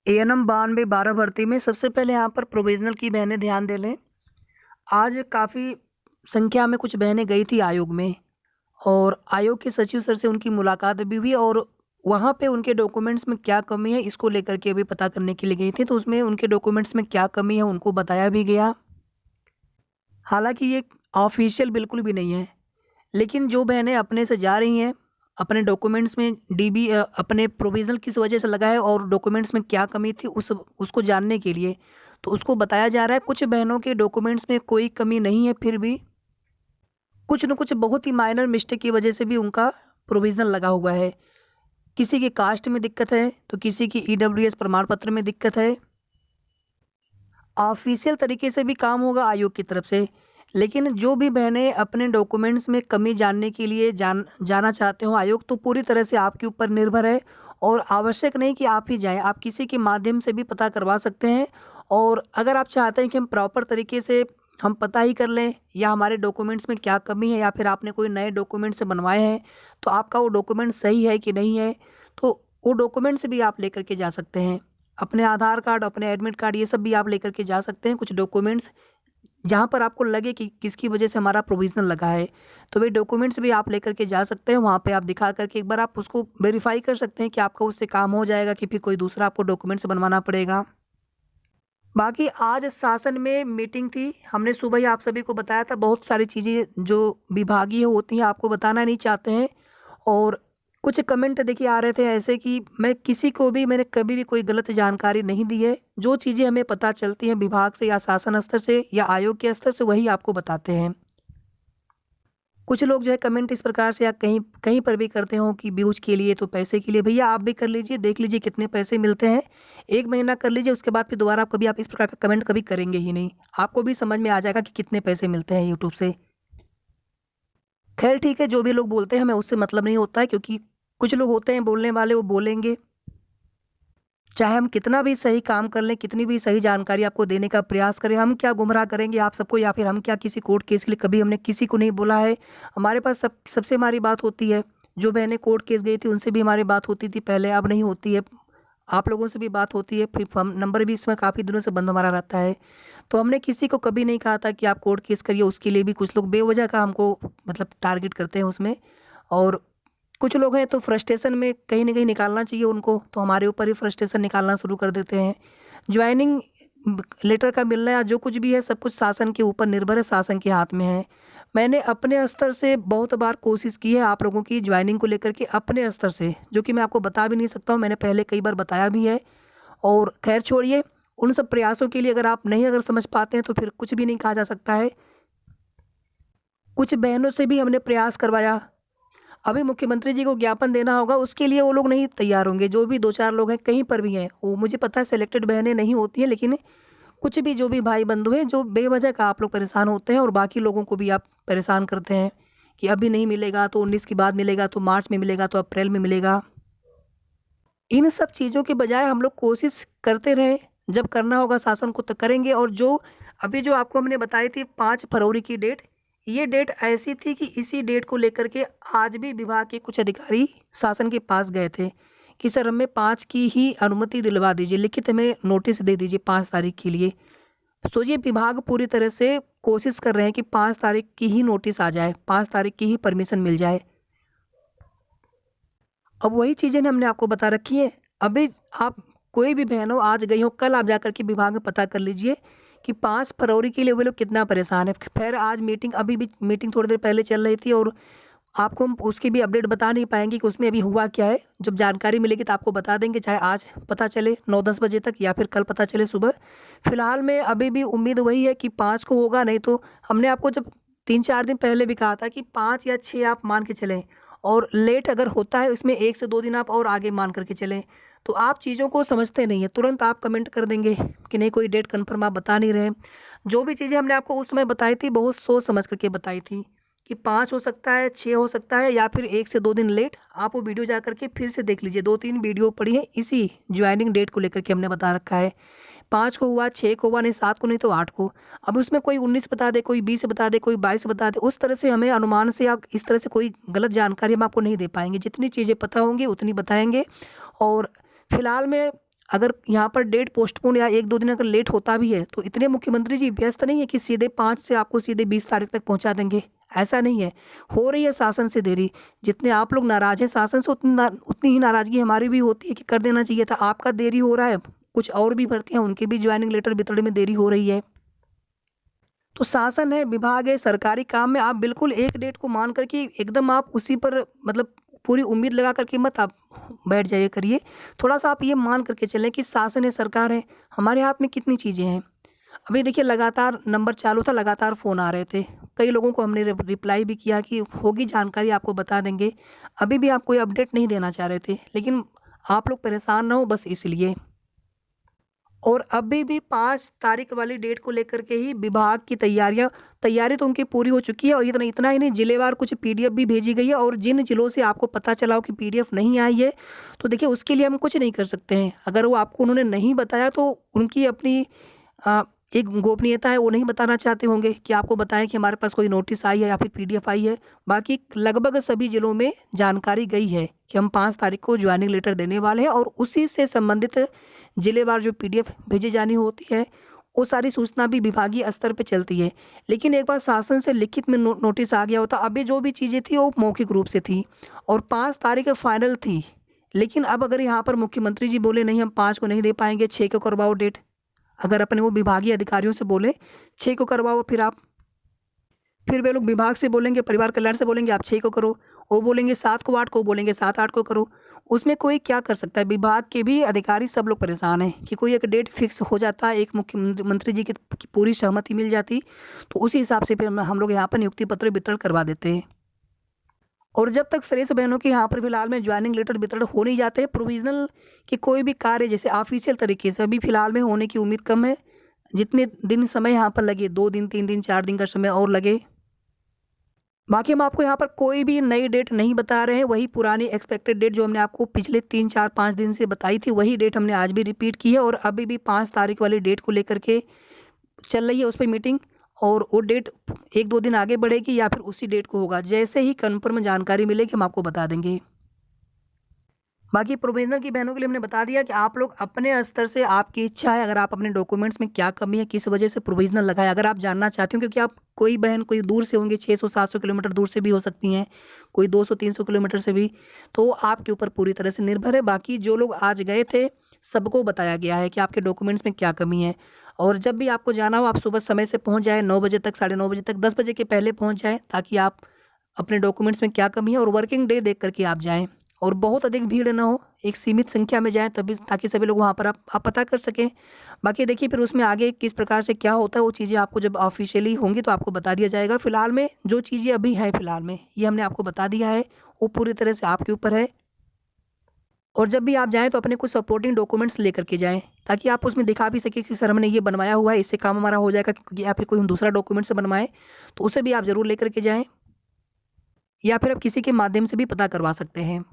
ANM 92-12 भर्ती में सबसे पहले यहाँ पर प्रोविज़नल की बहनें ध्यान दे लें। आज काफ़ी संख्या में कुछ बहनें गई थी आयोग में और आयोग के सचिव सर से उनकी मुलाकात भी हुई और वहाँ पे उनके डॉक्यूमेंट्स में क्या कमी है इसको लेकर के भी पता करने के लिए गई थी। तो उसमें उनके डॉक्यूमेंट्स में क्या कमी है उनको बताया भी गया। हालाँकि ये ऑफ़िशियल बिल्कुल भी नहीं है, लेकिन जो बहनें अपने से जा रही हैं, अपने डॉक्यूमेंट्स में अपने प्रोविज़नल किस वजह से लगा है और डॉक्यूमेंट्स में क्या कमी थी उसको जानने के लिए, तो उसको बताया जा रहा है कुछ बहनों के डॉक्यूमेंट्स में कोई कमी नहीं है, फिर भी कुछ न कुछ बहुत ही माइनर मिस्टेक की वजह से भी उनका प्रोविज़नल लगा हुआ है। किसी की कास्ट में दिक्कत है, तो किसी की ईडब्ल्यूएस प्रमाण पत्र में दिक्कत है। ऑफ़िशियल तरीके से भी काम होगा आयोग की तरफ से, लेकिन जो भी बहनें अपने डॉक्यूमेंट्स में कमी जानने के लिए जाना चाहते हो आयोग, तो पूरी तरह से आपके ऊपर निर्भर है और आवश्यक नहीं कि आप ही जाएँ, आप किसी के माध्यम से भी पता करवा सकते हैं। और अगर आप चाहते हैं कि हम प्रॉपर तरीके से हम पता ही कर लें या हमारे डॉक्यूमेंट्स में क्या कमी है या फिर आपने कोई नए डॉक्यूमेंट्स बनवाए हैं, तो आपका वो डॉक्यूमेंट सही है कि नहीं है, तो वो डॉक्यूमेंट्स भी आप लेकर के जा सकते हैं। अपने आधार कार्ड, अपने एडमिट कार्ड ये सब भी आप लेकर के जा सकते हैं, कुछ डॉक्यूमेंट्स जहाँ पर आपको लगे कि किसकी वजह से हमारा प्रोविज़नल लगा है, तो वे डॉक्यूमेंट्स भी आप लेकर के जा सकते हैं। वहाँ पे आप दिखा कर के एक बार आप उसको वेरीफ़ाई कर सकते हैं कि आपका उससे काम हो जाएगा कि फिर कोई दूसरा आपको डॉक्यूमेंट्स बनवाना पड़ेगा। बाकी आज शासन में मीटिंग थी, हमने सुबह ही आप सभी को बताया था, बहुत सारी चीज़ें जो विभागीय होती हैं आपको बताना नहीं चाहते हैं और कुछ कमेंट देखिए आ रहे थे ऐसे कि मैंने कभी भी कोई गलत जानकारी नहीं दी है। जो चीज़ें हमें पता चलती हैं विभाग से या शासन स्तर से या आयोग के स्तर से वही आपको बताते हैं। कुछ लोग जो है कमेंट इस प्रकार से या कहीं कहीं पर भी करते हो कि व्यूज़ के लिए तो पैसे के लिए, भैया आप भी कर लीजिए, देख लीजिए कितने पैसे मिलते हैं। 1 महीना कर लीजिए उसके बाद फिर दोबारा कभी आप इस प्रकार का कमेंट कभी करेंगे ही नहीं। आपको भी समझ में आ जाएगा कि कितने पैसे मिलते हैं यूट्यूब से। ख़ैर ठीक है, जो भी लोग बोलते हैं हमें उससे मतलब नहीं होता है, क्योंकि कुछ लोग होते हैं बोलने वाले, वो बोलेंगे। चाहे हम कितना भी सही काम कर लें, कितनी भी सही जानकारी आपको देने का प्रयास करें, हम क्या गुमराह करेंगे आप सबको या फिर हम क्या किसी कोर्ट केस के लिए कभी हमने किसी को नहीं बोला है। हमारे पास सबसे हमारी बात होती है। जो बहनें कोर्ट केस गई थी उनसे भी हमारी बात होती थी पहले, अब नहीं होती है। आप लोगों से भी बात होती है, फिर हम नंबर भी इसमें काफ़ी दिनों से बंद हमारा रहता है। तो हमने किसी को कभी नहीं कहा था कि आप कोर्ट केस करिए, उसके लिए भी कुछ लोग बेवजह का हमको मतलब टारगेट करते हैं उसमें। और कुछ लोग हैं तो फ्रस्ट्रेशन में कहीं न कहीं निकालना चाहिए उनको, तो हमारे ऊपर ही फ्रस्ट्रेशन निकालना शुरू कर देते हैं। जॉइनिंग लेटर का मिलना या जो कुछ भी है सब कुछ शासन के ऊपर निर्भर है, शासन के हाथ में है। मैंने अपने स्तर से बहुत बार कोशिश की है आप लोगों की जॉइनिंग को लेकर के अपने स्तर से, जो कि मैं आपको बता भी नहीं सकता हूँ, मैंने पहले कई बार बताया भी है। और ख़ैर छोड़िए, उन सब प्रयासों के लिए अगर समझ पाते हैं तो फिर कुछ भी नहीं कहा जा सकता है। कुछ बहनों से भी हमने प्रयास करवाया। अभी मुख्यमंत्री जी को ज्ञापन देना होगा, उसके लिए वो लोग नहीं तैयार होंगे। जो भी 2-4 लोग हैं, कहीं पर भी हैं, वो मुझे पता है सिलेक्टेड बहनें नहीं होती हैं, लेकिन कुछ भी जो भी भाई बंधु हैं, जो बेवजह का आप लोग परेशान होते हैं और बाकी लोगों को भी आप परेशान करते हैं कि अभी नहीं मिलेगा तो 19 के बाद मिलेगा, तो मार्च में मिलेगा, तो अप्रैल में मिलेगा। इन सब चीज़ों के बजाय हम लोग कोशिश करते रहें, जब करना होगा शासन को तो करेंगे। और जो आपको हमने बताई थी 5 फरवरी की डेट, ये डेट ऐसी थी कि इसी डेट को लेकर के आज भी विभाग के कुछ अधिकारी शासन के पास गए थे कि सर हमें 5 की ही अनुमति दिलवा दीजिए, लिखित हमें नोटिस दे दीजिए 5 तारीख के लिए। सोचिए विभाग पूरी तरह से कोशिश कर रहे हैं कि 5 तारीख की ही नोटिस आ जाए, 5 तारीख की ही परमिशन मिल जाए। अब वही चीज़ें ना हमने आपको बता रखी है। अभी आप कोई भी बहन हो, आज गई हो, कल आप जाकर के विभाग में पता कर लीजिए कि 5 फरवरी के लिए वो लोग कितना परेशान है। ख़ैर आज अभी भी मीटिंग थोड़ी देर पहले चल रही थी और आपको हम उसकी भी अपडेट बता नहीं पाएँगे कि उसमें अभी हुआ क्या है। जब जानकारी मिलेगी तो आपको बता देंगे, चाहे आज पता चले 9-10 बजे तक या फिर कल पता चले सुबह। फ़िलहाल में अभी भी उम्मीद वही है कि 5 को होगा, नहीं तो हमने आपको जब 3-4 दिन पहले भी कहा था कि 5 या 6 आप मान के चलें, और लेट अगर होता है इसमें 1 से 2 दिन आप और आगे मान करके चलें। तो आप चीज़ों को समझते नहीं हैं, तुरंत आप कमेंट कर देंगे कि नहीं कोई डेट कन्फर्म आप बता नहीं रहे। जो भी चीज़ें हमने आपको उस समय बताई थी बहुत सोच समझ कर के बताई थी कि 5 हो सकता है, 6 हो सकता है या फिर 1 से 2 दिन लेट। आप वो वीडियो जा कर के फिर से देख लीजिए, 2-3 वीडियो पड़ी है इसी जॉइनिंग डेट को लेकर के हमने बता रखा है। 5 को हुआ, 6 को हुआ, नहीं 7 को, नहीं तो 8 को। अब उसमें कोई 19 बता दे, कोई 20 बता दे, कोई 22 बता दे, उस तरह से हमें अनुमान से आप इस तरह से कोई गलत जानकारी हम आपको नहीं दे पाएँगे। जितनी चीज़ें पता होंगी उतनी बताएँगे। और फिलहाल में अगर यहाँ पर डेट पोस्टपोन या 1-2 दिन अगर लेट होता भी है, तो इतने मुख्यमंत्री जी व्यस्त नहीं है कि सीधे 5 से आपको सीधे 20 तारीख तक पहुँचा देंगे, ऐसा नहीं है। हो रही है शासन से देरी, जितने आप लोग नाराज़ हैं शासन से उतनी ही नाराज़गी हमारी भी होती है कि कर देना चाहिए था। आपका देरी हो रहा है, कुछ और भी भर्ती हैं उनके भी जॉइनिंग लेटर वितरण में देरी हो रही है। तो शासन है, विभाग है, सरकारी काम में आप बिल्कुल एक डेट को मान कर के एकदम आप उसी पर मतलब पूरी उम्मीद लगा कर के मत आप बैठ जाइए करिए। थोड़ा-सा आप ये मान कर के चलें कि शासन है, सरकार है, हमारे हाथ में कितनी चीज़ें हैं। अभी देखिए लगातार नंबर चालू था, लगातार फ़ोन आ रहे थे। कई लोगों को हमने रिप्लाई भी किया कि होगी जानकारी आपको बता देंगे। अभी भी आप कोई अपडेट नहीं देना चाह रहे थे, लेकिन आप लोग परेशान ना हो बस इसलिए। और अभी भी 5 तारीख वाली डेट को लेकर के ही विभाग की तैयारी तो उनकी पूरी हो चुकी है और इतना ही नहीं जिलेवार कुछ पीडीएफ भी भेजी गई है और जिन जिलों से आपको पता चला हो कि पीडीएफ नहीं आई है, तो देखिए उसके लिए हम कुछ नहीं कर सकते हैं। अगर वो आपको उन्होंने नहीं बताया तो उनकी अपनी अ, एक गोपनीयता है, वो नहीं बताना चाहते होंगे कि आपको बताएँ कि हमारे पास कोई नोटिस आई है या फिर पीडीएफ आई है। बाकी लगभग सभी जिलों में जानकारी गई है कि हम 5 तारीख को जॉइनिंग लेटर देने वाले हैं और उसी से संबंधित जिलेवार जो पीडीएफ भेजी जानी होती है, वो सारी सूचना भी विभागीय स्तर पे चलती है। लेकिन एक बार शासन से लिखित में नोटिस आ गया होता, अभी जो भी चीज़ें थी वो मौखिक रूप से थी और 5 तारीख फाइनल थी। लेकिन अब अगर यहाँ पर मुख्यमंत्री जी बोले नहीं हम 5 को नहीं दे पाएँगे, 6 को करवाओ डेट। अगर अपने वो विभागीय अधिकारियों से बोले 6 को करवाओ फिर वे लोग विभाग से बोलेंगे, परिवार कल्याण से बोलेंगे आप 6 को करो, वो बोलेंगे 7 को 8 को, बोलेंगे 7-8 को करो। उसमें कोई क्या कर सकता है? विभाग के भी अधिकारी सब लोग परेशान हैं कि कोई एक डेट फिक्स हो जाता, एक मुख्यमंत्री जी की पूरी सहमति मिल जाती, तो उसी हिसाब से फिर हम लोग यहाँ पर नियुक्ति पत्र वितरण करवा देते हैं। और जब तक फ्रेश बहनों के यहाँ पर फिलहाल में जॉइनिंग लेटर वितरण हो नहीं जाते, प्रोविज़नल के कोई भी कार्य जैसे ऑफ़िशियल तरीके से अभी फिलहाल में होने की उम्मीद कम है। जितने दिन समय यहाँ पर लगे 2 दिन, 3 दिन, 4 दिन का समय और लगे। बाकी हम आपको यहाँ पर कोई भी नई डेट नहीं बता रहे हैं, वही पुरानी एक्सपेक्टेड डेट जो हमने आपको पिछले 3, 4, 5 दिन से बताई थी, वही डेट हमने आज भी रिपीट की है और अभी भी 5 तारीख वाली डेट को लेकर के चल रही है उस पे मीटिंग और वो डेट 1-2 दिन आगे बढ़ेगी या फिर उसी डेट को होगा। जैसे ही कन्फर्म जानकारी मिलेगी हम आपको बता देंगे। बाकी प्रोविज़नल की बहनों के लिए हमने बता दिया कि आप लोग अपने स्तर से आपकी इच्छा है, अगर आप अपने डॉक्यूमेंट्स में क्या कमी है, किस वजह से प्रोविज़नल लगाएँ, अगर आप जानना चाहते हो क्योंकि आप कोई बहन कोई दूर से होंगी 600-700 किलोमीटर दूर से भी हो सकती हैं, कोई 200-300 किलोमीटर से भी, तो आपके ऊपर पूरी तरह से निर्भर है। बाकी जो लोग आज गए थे, सबको बताया गया है कि आपके डॉक्यूमेंट्स में क्या कमी है और जब भी आपको जाना हो आप सुबह समय से पहुँच जाएँ, 9 बजे तक, साढ़े 9 बजे तक, 10 बजे के पहले पहुँच जाएँ ताकि आप अपने डॉक्यूमेंट्स में क्या कमी है और वर्किंग डे देख कर के आप जाएँ। और बहुत अधिक भीड़ ना हो, एक सीमित संख्या में जाएँ तभी ताकि सभी लोग वहाँ पर आप पता कर सकें। बाकी देखिए फिर उसमें आगे किस प्रकार से क्या होता है वो चीज़ें आपको जब ऑफ़िशियली होंगी तो आपको बता दिया जाएगा। फ़िलहाल में जो चीज़ें अभी हैं फ़िलहाल में, ये हमने आपको बता दिया है, वो पूरी तरह से आपके ऊपर है। और जब भी आप जाएँ तो अपने कुछ सपोर्टिंग डॉक्यूमेंट्स लेकर के जाएँ, ताकि आप उसमें दिखा भी सकें कि सर हमने ये बनवाया हुआ है, इससे काम हमारा हो जाएगा या फिर कोई हम दूसरा डॉक्यूमेंट से बनवाएँ, तो उसे भी आप ज़रूर लेकर के जाएँ या फिर आप किसी के माध्यम से भी पता करवा सकते हैं।